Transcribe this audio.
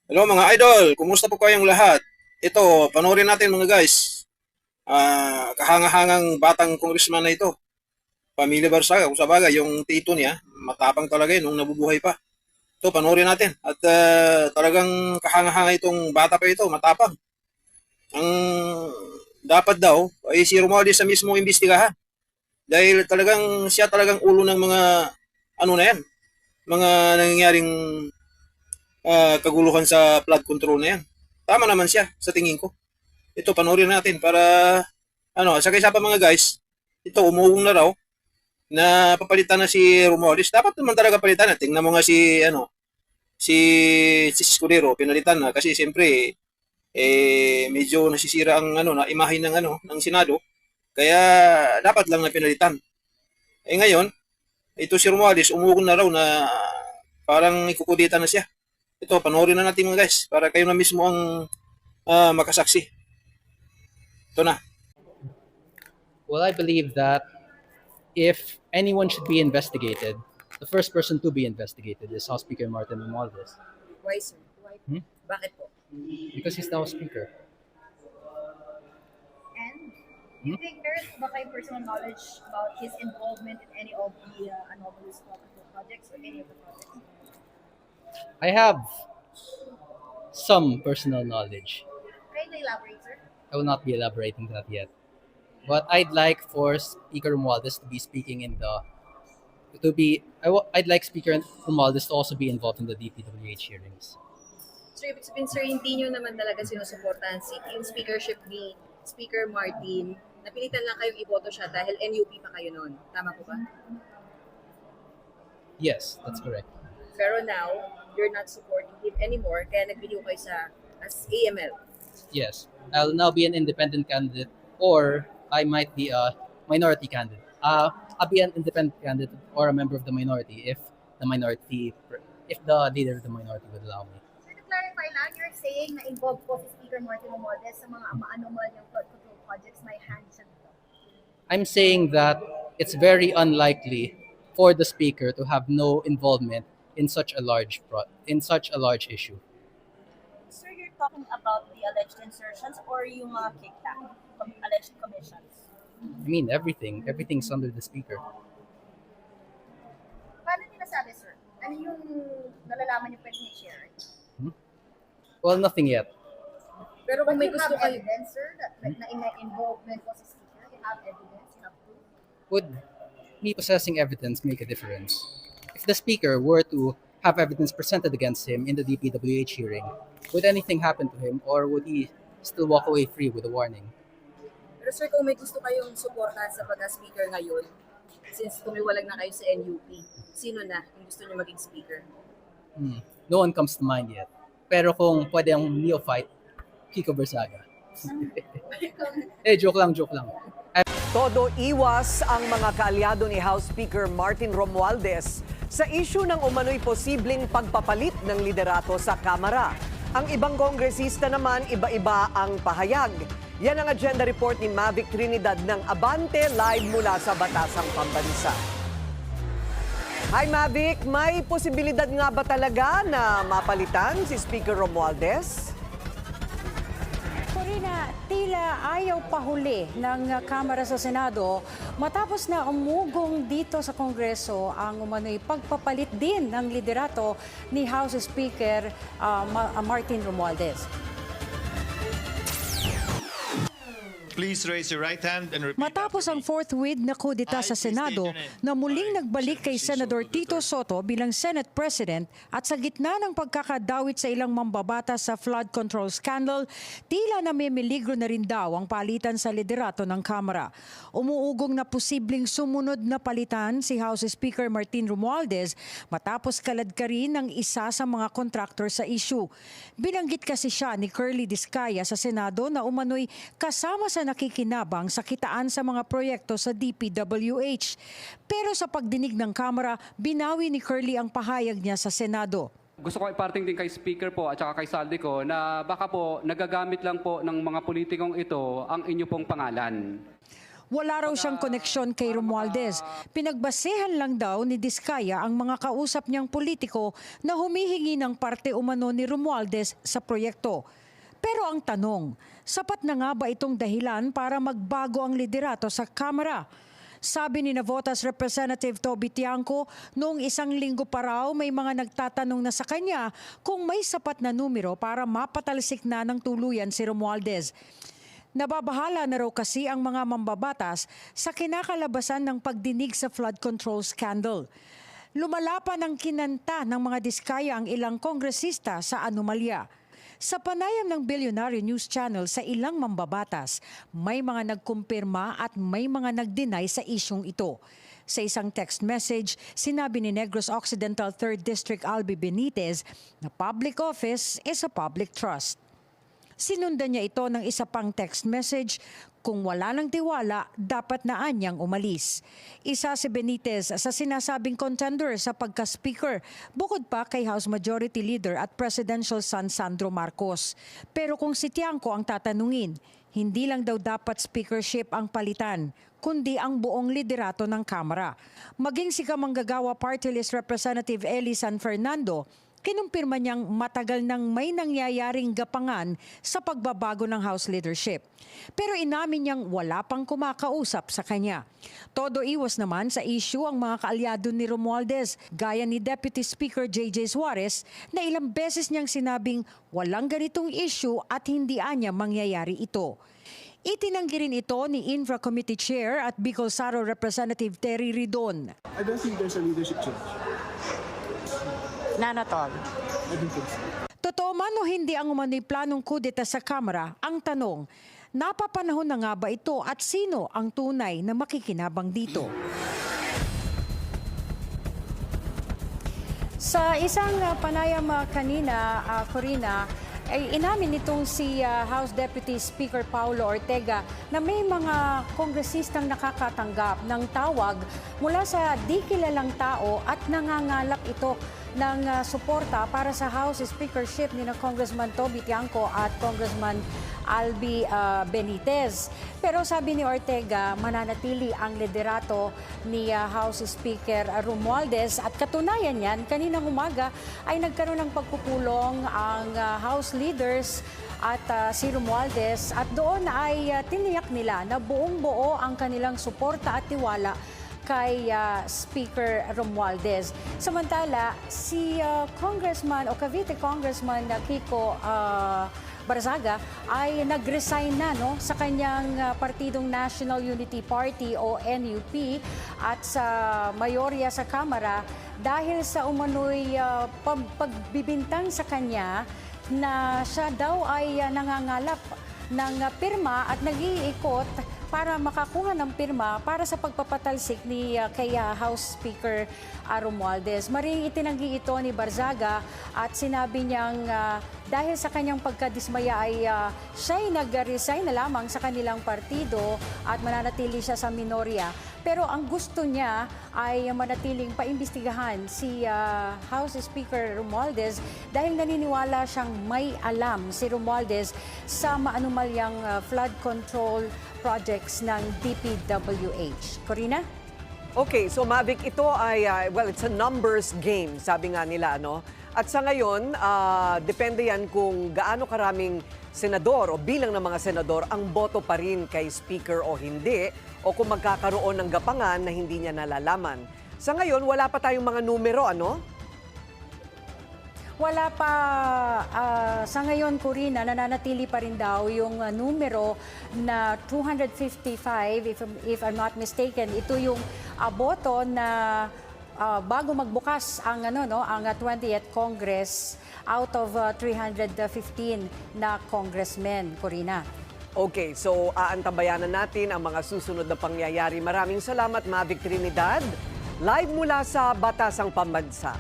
Hello mga idol, kumusta po kayong lahat? Ito, panoorin natin mga guys. Kahanga-hangang batang congressman na ito. Pamilya Barsaga, kung sa bagay, yung tito niya, matapang talaga yun nung nabubuhay pa. Ito, panoorin natin. At talagang kahanga-hanga itong bata pa ito, matapang. Ang dapat daw ay si Romualdez sa mismo imbestigahan. Dahil talagang siya talagang ulo ng mga ano na yan, mga nangyayaring kaguluhan sa flood control na yan. Tama naman siya sa tingin ko. Ito panoorin natin para sa kaysa pa mga guys, ito umuong na raw na papalitan na si Romualdez. Dapat naman talaga palitan na. Tingnan mo nga si Escudero pinalitan na kasi siyempre medyo nasisira ang na imahe ng ng Senado. Kaya dapat lang na pinalitan. Ngayon, ito si Romualdez umuong na raw na parang ikukuditan na siya. Ito panoorin na natin mga guys para kayo na mismo ang makasaksi. Ito na. Well, I believe that if anyone should be investigated, the first person to be investigated is House Speaker Martin Romualdez. Why, sir? Hmm? Bakit po? Because he's now Speaker. And do you think there's ba kayong personal knowledge about his involvement in any of the anomalous projects or any of the projects? I have some personal knowledge. Can you elaborate, sir? I will not be elaborating that yet. But I'd like for Speaker Romualdez to be speaking in the I'd like Speaker Romualdez to also be involved in the DPWH hearings. So, ibig sabihin, sir, hindi nyo naman talaga sinusuportahan yung speakership ni Speaker Martin. Napilitan lang kayong iboto siya dahil NUP pa kayo noon. Tama po ba? Yes, that's correct. Pero now, you're not supporting him anymore, kaya nagbiliw kayo as AML. Yes, I'll now be an independent candidate, or I might be a minority candidate. I'll be an independent candidate or a member of the minority if the leader of the minority would allow me. Sir, to clarify lang, you're saying na involved po si Speaker Martin Romualdez sa mga anomal ng flood control projects may hand siya dito. I'm saying that it's very unlikely for the speaker to have no involvement in such a large issue. Sir, you're talking about the alleged insertions or yung mga kickback, alleged commissions? I mean everything. Everything's under the speaker. Paano niyo nasabi, sir? Ano yung nalalaman niyo pwede i-share? Well, nothing yet. Pero kung But may you gusto have kayo, evidence, sir, that na involvement po si Speaker? You have evidence, you have proof? Would me possessing evidence make a difference? If the speaker were to have evidence presented against him in the DPWH hearing, would anything happen to him, or would he still walk away free with a warning? pero sir, kung may gusto kayong suportahan sa pagka-speaker ngayon, since tumiwalag na kayo sa NUP, sino na yung gusto niyo maging speaker? No one comes to mind yet. Pero kung pwede ang neophyte, Kiko Bersaga. Joke lang. Todo iwas ang mga kaalyado ni House Speaker Martin Romualdez sa issue ng umano'y posibleng pagpapalit ng liderato sa Kamara. Ang ibang kongresista naman iba-iba ang pahayag. Yan ang agenda report ni Mavic Trinidad ng Abante live mula sa Batasang Pambansa. Hi Mavic, may posibilidad nga ba talaga na mapalitan si Speaker Romualdez? Corina, tila ayaw pahuli ng Kamara sa Senado matapos na umugong dito sa Kongreso ang umano'y pagpapalit din ng liderato ni House Speaker Martin Romualdez. Please raise your right hand and repeat. Matapos ang forthwith na kudeta sa Senado na muling nagbalik kay Senador Tito Soto bilang Senate President at sa gitna ng pagkakadawit sa ilang mambabatas sa flood control scandal, tila namimiligro na rin daw ang palitan sa liderato ng Kamara. Umuugong na posibleng sumunod na palitan si House Speaker Martin Romualdez matapos kaladkarin ng isa sa mga kontraktor sa issue. Binanggit kasi siya ni Curly Discaya sa Senado na umano'y kasama sa nakikinabang sa kitaan sa mga proyekto sa DPWH. Pero sa pagdinig ng Kamara, binawi ni Curly ang pahayag niya sa Senado. Gusto ko iparting din kay Speaker po at saka kay Saldi ko na baka po nagagamit lang po ng mga politikong ito ang inyo pong pangalan. Wala raw siyang koneksyon kay Romualdez. Pinagbasehan lang daw ni Diskaya ang mga kausap niyang politiko na humihingi ng parte umano ni Romualdez sa proyekto. Pero ang tanong, sapat na nga ba itong dahilan para magbago ang liderato sa Kamara? Sabi ni Navotas Representative Toby Tiangco, noong 1 linggo pa raw may mga nagtatanong na sa kanya kung may sapat na numero para mapatalsik na ng tuluyan si Romualdez. Nababahala na raw kasi ang mga mambabatas sa kinakalabasan ng pagdinig sa flood control scandal. Lumala pa ng kinanta ng mga Diskaya ang ilang kongresista sa anomalya. Sa panayam ng Billionaire News Channel sa ilang mambabatas, may mga nagkumpirma at may mga nag-deny sa isyong ito. Sa isang text message, sinabi ni Negros Occidental 3rd District Albi Benitez na public office is a public trust. Sinundan niya ito ng isa pang text message, kung wala ng tiwala, dapat na anyang umalis. Isa si Benitez sa sinasabing contender sa pagka-speaker, bukod pa kay House Majority Leader at Presidential son Sandro Marcos. Pero kung si Tiangco ang tatanungin, hindi lang daw dapat speakership ang palitan, kundi ang buong liderato ng Kamara. Maging si Kamanggagawa Party List Representative Eli San Fernando, kinumpirma niyang matagal nang may nangyayaring gapangan sa pagbabago ng House leadership. Pero inamin niyang wala pang kumakausap sa kanya. Todo iwas naman sa issue ang mga kaalyado ni Romualdez, gaya ni Deputy Speaker J.J. Suarez na ilang beses niyang sinabing walang ganitong issue at hindi anya mangyayari ito. Itinanggi rin ito ni Infra Committee Chair at Bicol Saro Representative Terry Ridon. I don't think there's a leadership change. None at all. I don't think so. Totoo man o hindi ang umano'y planong kudeta sa Kamara, ang tanong, napapanahon na nga ba ito at sino ang tunay na makikinabang dito? Sa isang panayam kanina, Corina, ay inamin nitong si House Deputy Speaker Paulo Ortega na may mga kongresistang nakakatanggap ng tawag mula sa di kilalang tao at nangangalap ito ng suporta para sa House Speakership ni Congressman Toby Tiangco at Congressman Albi Benitez. Pero sabi ni Ortega, mananatili ang liderato ni House Speaker Romualdez at katunayan yan, kaninang umaga ay nagkaroon ng pagpupulong ang House leaders at si Romualdez at doon ay tiniyak nila na buong-buo ang kanilang suporta at tiwala kay Speaker Romualdez. Samantala, si Congressman o Cavite Congressman Kiko Barzaga ay nag-resign na sa kanyang partidong National Unity Party o NUP at sa mayorya sa Kamara dahil sa umano'y pagbibintang sa kanya na siya daw ay nangangalap ng pirma at nag-iikot para makakuha ng pirma para sa pagpapatalsik ni kay House Speaker Romualdez. Maring itinanggi ito ni Barzaga at sinabi niyang dahil sa kanyang pagkadismaya ay siya'y nag-resign na lamang sa kanilang partido at mananatili siya sa minorya. Pero ang gusto niya ay manatiling paimbestigahan si House Speaker Romualdez dahil naniniwala siyang may alam si Romualdez sa maanumalyang flood control projects ng DPWH. Corina? Okay, so Mavic, ito ay, well, it's a numbers game, sabi nga nila, no? At sa ngayon, depende yan kung gaano karaming senador o bilang ng mga senador ang boto pa rin kay Speaker o hindi, o kung magkakaroon ng gapangan na hindi niya nalalaman. Sa ngayon, wala pa tayong mga numero, ano? Wala pa, sa ngayon, Corina, nananatili pa rin daw yung numero na 255, if I'm not mistaken. Ito yung boto na bago magbukas ang, ang 20th Congress out of 315 na congressmen, Corina. Okay, so aantabayanan natin ang mga susunod na pangyayari. Maraming salamat, Mavic Trinidad. Live mula sa Batasang Pambansa.